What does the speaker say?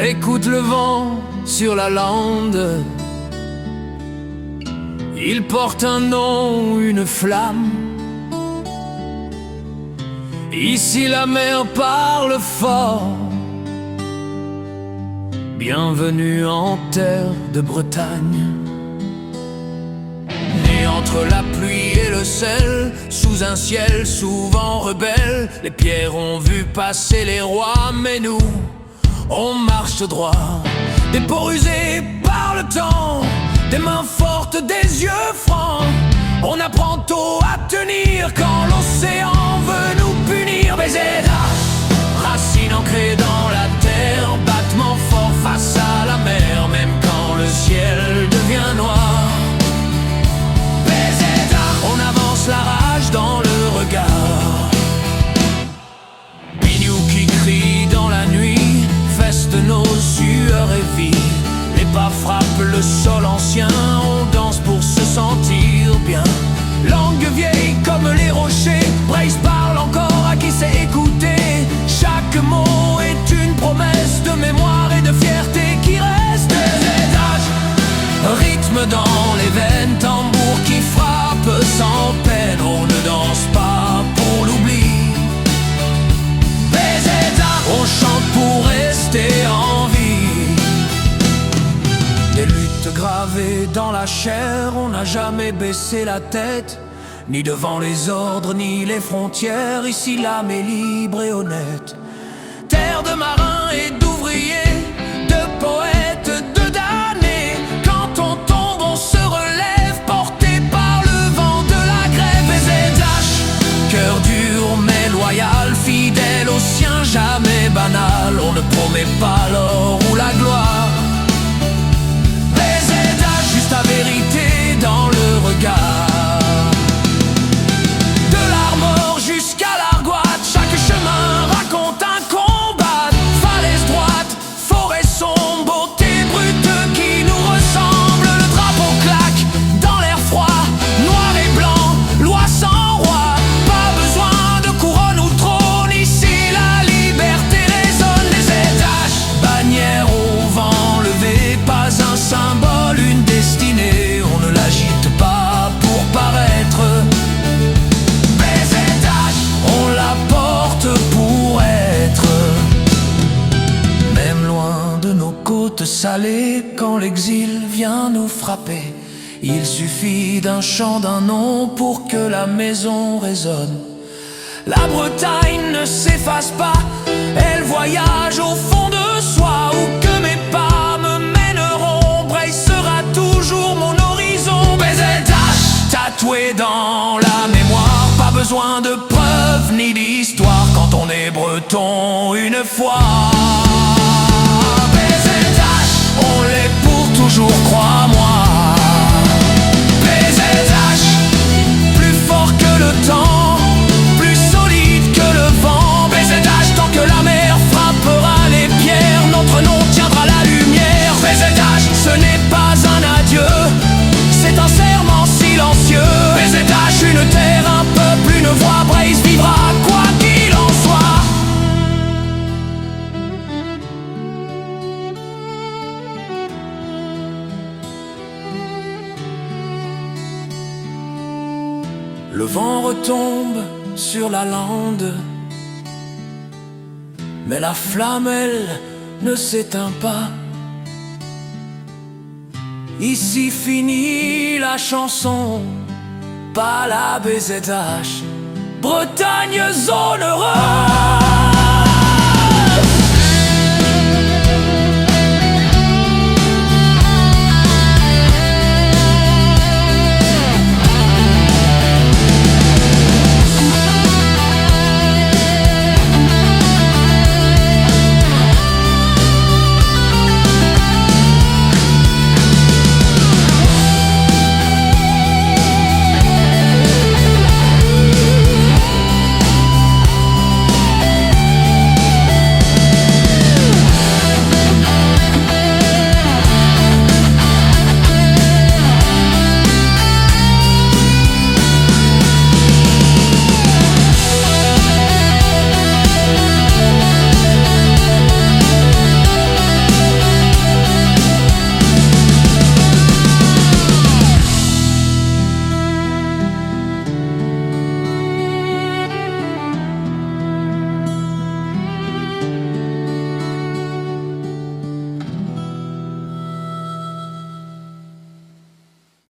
Écoute le vent sur la lande, il porte un nom, une flamme. Ici la mer parle fort. Bienvenue en terre de Bretagne. Né entre la pluie et le sel, sous un ciel souvent rebelle, les pierres ont vu passer les rois, mais nous, on marche droit. Des peaux usées par le temps, des mains fortes, des yeux francs. On apprend tôt à tenir quand l'océan veut nous punir. BZH, racines ancrées dans la terre, battement fort face à la mer, même quand le ciel devient noir. BZH, on avance la rage dans le regard. Pignou qui crie dans la nuit, feste nos sueurs et vies. Les pas frappent le sol ancien, on danse pour se sentir bien. Langue vieille comme les rochers, Brace parle encore à qui sait écouter. Chaque mot est une promesse de mémoire et de fierté qui reste. Des étages, rythme dans les veines, tambour qui frappe sans peine. On ne danse pas pour l'oubli. Des étages, on chante pour rester en vie. Des luttes gravées dans la chair, on n'a jamais baissé la tête, ni devant les ordres, ni les frontières. Ici l'âme est libre et honnête. Terre de marins et d'ouvriers, de poètes, de damnés. Quand on tombe, on se relève, porté par le vent de la grève. BZH, cœur dur mais loyal, fidèle aux siens, jamais banal. On ne promet pas l'or ou la gloire. La vérité dans le regard. De l'Armor jusqu'à l'Argoate, chaque chemin raconte un combat. Falaise droite, forêt sombre, beauté brute qui nous ressemble. Le drapeau claque dans l'air froid, noir et blanc, loi sans roi. Pas besoin de couronne ou trône, ici la liberté résonne. Les étages, bannière au vent levé, pas un symbole, une destinée, on ne l'agite pas pour paraître. BZH, on la porte pour être. Même loin de nos côtes salées, quand l'exil vient nous frapper, il suffit d'un chant, d'un nom pour que la maison résonne. La Bretagne ne s'efface pas, elle voyage au fond de soi. Où que mes pas me mèneront, Brace sera toujours mon horizon. BZH, tatoué dans la mémoire, pas besoin de preuves ni d'histoire quand on est breton une fois. BZH, on l'est pour toujours, crois-moi. BZH, plus fort que le temps, plus solide que le vent. BZH, tant que la mer frappera les pierres, notre nom tiendra la lumière. BZH, ce n'est pas un adieu, c'est un serment silencieux. BZH, une terre, un peuple, une voix, Brace vivra quoi qu'il en soit. Le vent retombe sur la lande, mais la flamme, elle, ne s'éteint pas. Ici finit la chanson, pas la BZH. Bretagne, zone heureuse.